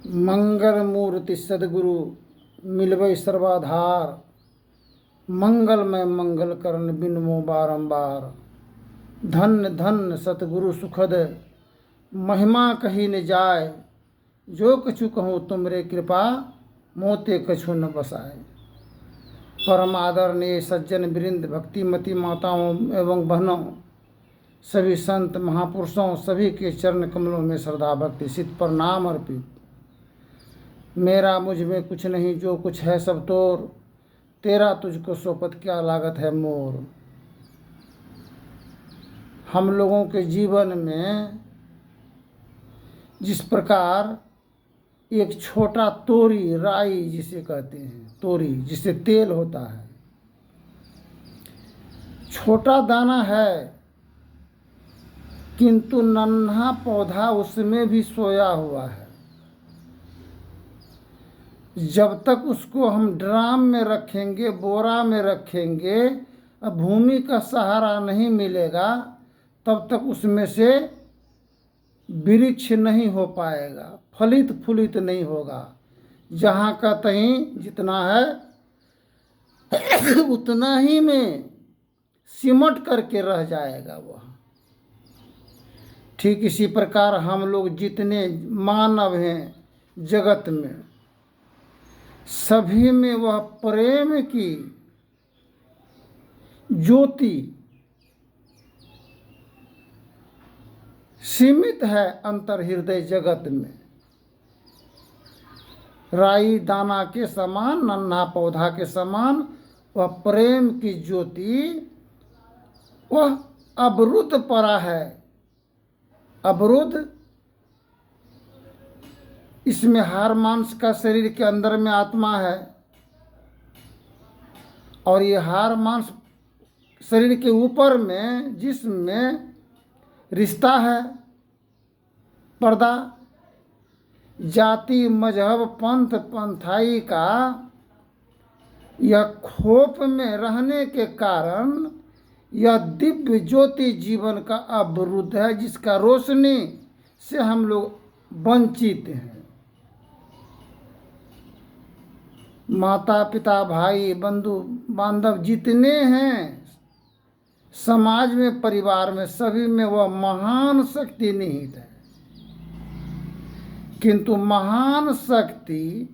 मंगल मूर्ति सदगुरु मिलवै सर्वाधार। मंगलमय मंगल करन बिनमो बारंबार। धन्य धन्य सतगुरु सुखद महिमा कही न जाय। जो कछु कहूँ तुमरे कृपा मोते कछु न बसाए। परम आदरणीय सज्जन वृंद, भक्तिमती माताओं एवं बहनों, सभी संत महापुरुषों, सभी के चरण कमलों में श्रद्धा भक्ति सिद्ध प्रणाम अर्पित। मेरा मुझ में कुछ नहीं, जो कुछ है सब तोर। तेरा तुझको सोपत क्या लागत है मोर। हम लोगों के जीवन में जिस प्रकार एक छोटा तोरी, राई जिसे कहते हैं, तोरी जिससे तेल होता है, छोटा दाना है, किंतु नन्हा पौधा उसमें भी सोया हुआ है। जब तक उसको हम ड्राम में रखेंगे, बोरा में रखेंगे, भूमि का सहारा नहीं मिलेगा, तब तक उसमें से वृक्ष नहीं हो पाएगा, फलित फूलित नहीं होगा। जहाँ का तहीं जितना है उतना ही में सिमट करके रह जाएगा वह। ठीक इसी प्रकार हम लोग जितने मानव हैं जगत में, सभी में वह प्रेम की ज्योति सीमित है अंतर हृदय जगत में। राई दाना के समान, नन्हा पौधा के समान वह प्रेम की ज्योति वह अवरुद्ध पड़ा है। अवरुद्ध इसमें हार मांस का शरीर के अंदर में आत्मा है, और ये हार मांस शरीर के ऊपर में जिसमें रिश्ता है, पर्दा, जाति मजहब पंथ पंथाई का यह खोप में रहने के कारण यह दिव्य ज्योति जीवन का अवरुद्ध है, जिसका रोशनी से हम लोग वंचित हैं। माता पिता भाई बंधु बांधव जितने हैं समाज में, परिवार में, सभी में वह महान शक्ति निहित है, किंतु महान शक्ति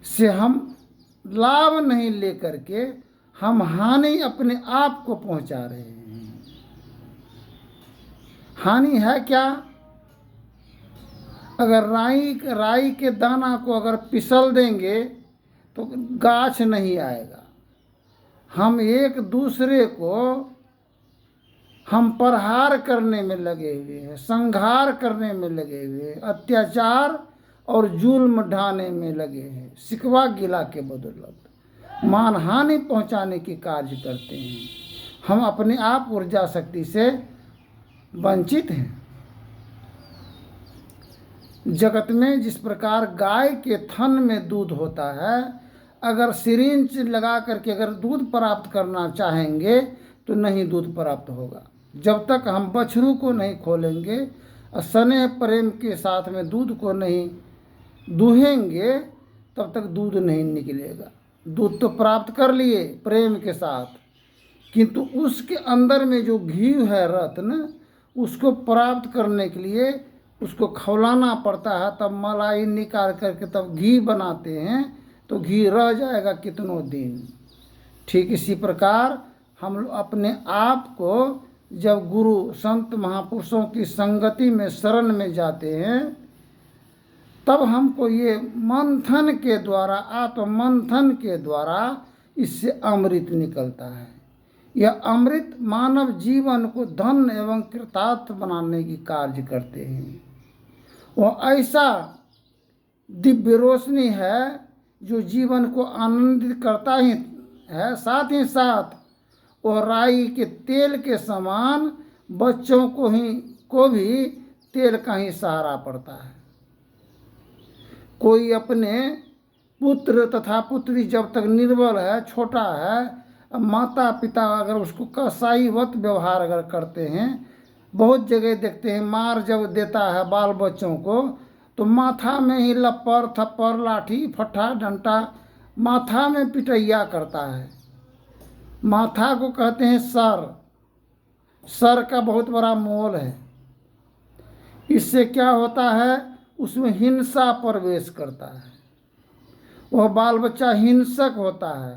से हम लाभ नहीं लेकर के हम हानि अपने आप को पहुंचा रहे हैं। हानि है क्या? अगर राई के दाना को अगर पिसल देंगे तो गाछ नहीं आएगा। हम एक दूसरे को हम प्रहार करने में लगे हुए हैं, संहार करने में लगे हुए हैं, अत्याचार और जुल्म ढाने में लगे हैं, शिकवा गिला के बदौलत मानहानि पहुंचाने की कार्य करते हैं। हम अपने आप ऊर्जा शक्ति से वंचित हैं। जगत में जिस प्रकार गाय के थन में दूध होता है, अगर सिरिंज लगा करके अगर दूध प्राप्त करना चाहेंगे तो नहीं दूध प्राप्त होगा। जब तक हम बछरू को नहीं खोलेंगे और स्नेह प्रेम के साथ में दूध को नहीं दूहेंगे, तब तक दूध नहीं निकलेगा। दूध तो प्राप्त कर लिए प्रेम के साथ, किंतु उसके अंदर में जो घी है, रत्न, उसको प्राप्त करने के लिए उसको खौलाना पड़ता है, तब मलाई निकाल करके तब घी बनाते हैं, तो घी रह जाएगा कितनों दिन। ठीक इसी प्रकार हम अपने आप को जब गुरु संत महापुरुषों की संगति में, शरण में जाते हैं, तब हमको ये मंथन के द्वारा, आत्ममंथन के द्वारा इससे अमृत निकलता है। यह अमृत मानव जीवन को धन्य एवं कृतार्थ बनाने की कार्य करते हैं। वह ऐसा दिव्य रोशनी है जो जीवन को आनंदित करता ही है, साथ ही साथ वह राई के तेल के समान बच्चों को भी तेल का ही सहारा पड़ता है। कोई अपने पुत्र तथा पुत्री जब तक निर्बल है, छोटा है, माता पिता अगर उसको कसाईवत व्यवहार अगर करते हैं, बहुत जगह देखते हैं मार जब देता है बाल बच्चों को, तो माथा में ही लप्पर थप्पर लाठी फट्टा डंटा माथा में पिटैया करता है। माथा को कहते हैं सर। सर का बहुत बड़ा मोल है। इससे क्या होता है, उसमें हिंसा प्रवेश करता है। वह बाल बच्चा हिंसक होता है।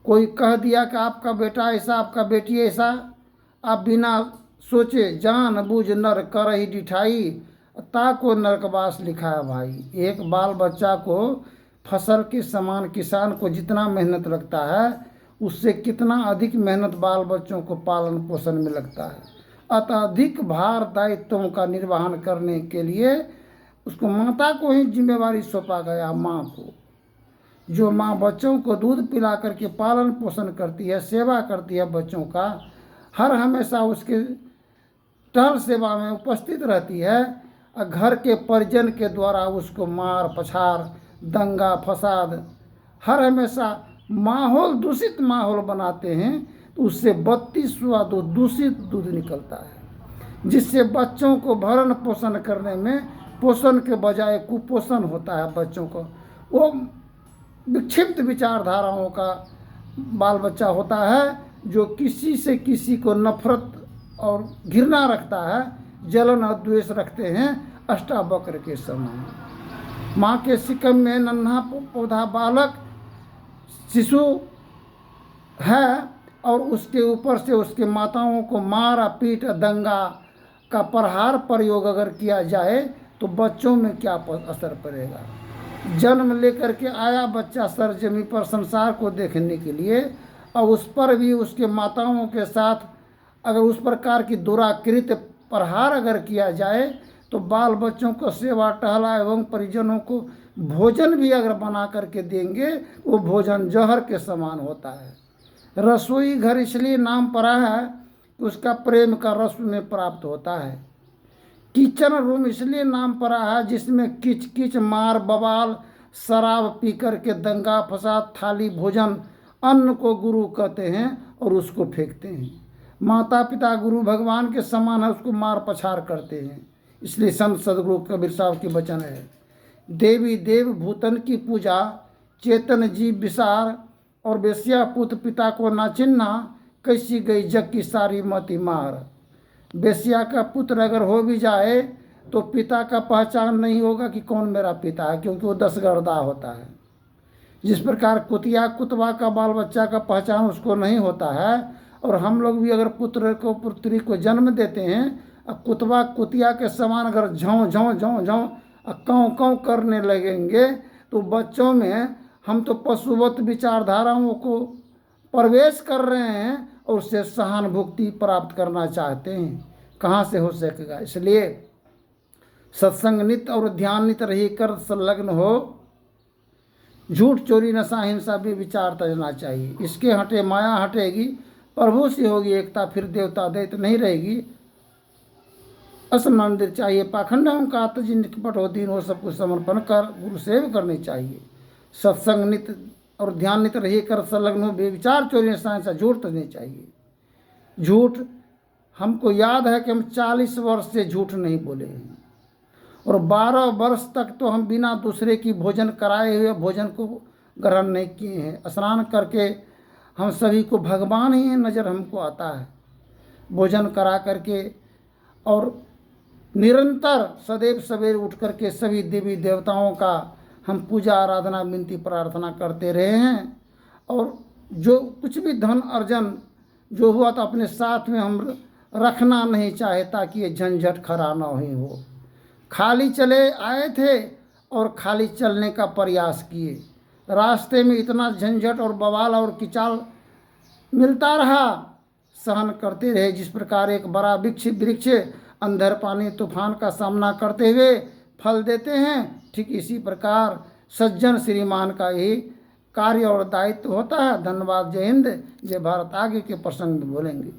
कोई कह दिया कि आपका बेटा ऐसा, आपका बेटी ऐसा, आप बिना सोचे जान बूझ नर कर ही डिठाई ताको नरकवास लिखा है भाई। एक बाल बच्चा को फसल के समान किसान को जितना मेहनत लगता है, उससे कितना अधिक मेहनत बाल बच्चों को पालन पोषण में लगता है। अत्यधिक भार दायित्वों का निर्वहन करने के लिए उसको माता को ही जिम्मेवारी सौंपा गया। माँ को, जो माँ बच्चों को दूध पिला करके पालन पोषण करती है, सेवा करती है बच्चों का, हर हमेशा उसके टहल सेवा में उपस्थित रहती है, और घर के परिजन के द्वारा उसको मार पछाड़ दंगा फसाद हर हमेशा माहौल दूषित माहौल बनाते हैं, तो उससे 32वां दूषित दूध निकलता है, जिससे बच्चों को भरण पोषण करने में पोषण के बजाय कुपोषण होता है। बच्चों को वो विक्षिप्त विचारधाराओं का बाल बच्चा होता है, जो किसी से किसी को नफरत और घृणा रखता है, जलन और द्वेष रखते हैं, अष्टावक्र के समान। माँ के सिकम में नन्हा पौधा बालक शिशु है, और उसके ऊपर से उसके माताओं को मारा पीट दंगा का प्रहार प्रयोग अगर किया जाए तो बच्चों में क्या असर पड़ेगा। जन्म लेकर के आया बच्चा सरजमी पर संसार को देखने के लिए, और उस पर भी उसके माताओं के साथ अगर उस प्रकार की दुराकृत प्रहार अगर किया जाए, तो बाल बच्चों को सेवा टहला एवं परिजनों को भोजन भी अगर बना करके देंगे, वो भोजन जहर के समान होता है। रसोई घर इसलिए नाम पड़ा है कि उसका प्रेम का रस में प्राप्त होता है। किचन रूम इसलिए नाम पड़ा है जिसमें किच किच मार बवाल शराब पी कर के दंगा फसाद थाली भोजन अन्न को गुरु कहते हैं और उसको फेंकते हैं। माता पिता गुरु भगवान के समान है, उसको मार पछाड़ करते हैं। इसलिए संत सदगुरु कबीर साहब की वचन है, देवी देव भूतन की पूजा चेतन जीव विसार, और बेस्या पुत्र पिता को ना चिन्हा कैसी गई जग की सारी मति मार। बेस्या का पुत्र अगर हो भी जाए तो पिता का पहचान नहीं होगा कि कौन मेरा पिता है, क्योंकि वो दसगर्दा होता है। जिस प्रकार कुतिया कुतवा का बाल बच्चा का पहचान उसको नहीं होता है, और हम लोग भी अगर पुत्र को पुत्री को जन्म देते हैं, कुतवा कुतिया के समान अगर झों झों झों झों कौं कौं करने लगेंगे, तो बच्चों में हम तो पशुवत विचारधाराओं को प्रवेश कर रहे हैं और उससे सहानुभूति प्राप्त करना चाहते हैं। कहाँ से हो सकेगा। इसलिए सत्संग नित और ध्यान नित रही कर संलग्न हो, झूठ चोरी नशा हिंसा भी विचार तजना चाहिए। इसके हटे माया हटेगी, प्रभु से होगी एकता, फिर देवता दैत्य नहीं रहेगी। असम मंदिर चाहिए, पाखंड का आत्मजी निकपट हो, दीन हो, सब कुछ समर्पण कर गुरु सेव करनी चाहिए। सत्संग नित और ध्यान नित रही कर संलग्न हो, बेविचार चोरी नशा झूठ तजनी चाहिए। झूठ हमको याद है कि हम 40 वर्ष से झूठ नहीं बोले हैं, और 12 वर्ष तक तो हम बिना दूसरे की भोजन कराए हुए भोजन को ग्रहण नहीं किए हैं। स्नान करके हम सभी को भगवान ही नज़र हमको आता है, भोजन करा करके, और निरंतर सदैव सवेरे उठ करके सभी देवी देवताओं का हम पूजा आराधना विनती प्रार्थना करते रहे हैं। और जो कुछ भी धन अर्जन जो हुआ तो अपने साथ में हम रखना नहीं चाहे, ताकि ये झंझट खड़ा ना ही हो। खाली चले आए थे और खाली चलने का प्रयास किए, रास्ते में इतना झंझट और बवाल और किचाल मिलता रहा, सहन करते रहे। जिस प्रकार एक बड़ा वृक्ष अंधर पानी तूफान का सामना करते हुए फल देते हैं, ठीक इसी प्रकार सज्जन श्रीमान का ही कार्य और दायित्व होता है। धन्यवाद। जय हिंद, जय भारत। आगे के प्रसंग में बोलेंगे।